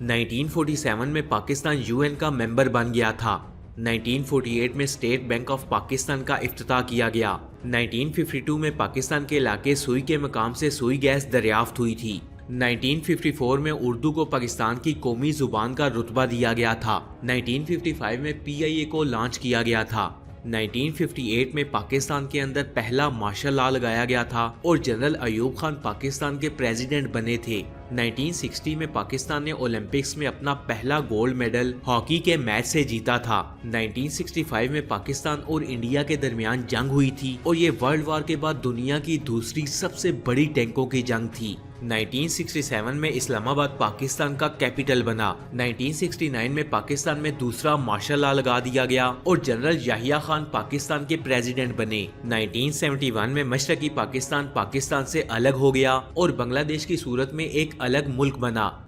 1947 में पाकिस्तान यूएन का मेंबर बन गया था। 1948 में स्टेट बैंक ऑफ पाकिस्तान का इफ्तिताह किया गया। 1952 में पाकिस्तान के इलाके सुई के मकाम से सुई गैस दरियाफ्त हुई थी। 1954 में उर्दू को पाकिस्तान की कौमी जुबान का रुतबा दिया गया था। 1955 में पीआईए को लॉन्च किया गया था। 1958 में पाकिस्तान के अंदर पहला मार्शल लॉ लगाया गया था और जनरल अयूब खान पाकिस्तान के प्रेसिडेंट बने थे। 1960 में पाकिस्तान ने ओलंपिक्स में अपना पहला गोल्ड मेडल हॉकी के मैच से जीता था। 1965 में पाकिस्तान और इंडिया के दरमियान जंग हुई थी और ये वर्ल्ड वॉर के बाद दुनिया की दूसरी सबसे बड़ी टैंकों की जंग थी। 1967 में इस्लामाबाद पाकिस्तान का कैपिटल बना। 1969 में पाकिस्तान में दूसरा मार्शल लॉ लगा दिया गया और जनरल याहिया खान पाकिस्तान के प्रेसिडेंट बने। 1971 में मशरकी पाकिस्तान पाकिस्तान से अलग हो गया और बांग्लादेश की सूरत में एक अलग मुल्क बना।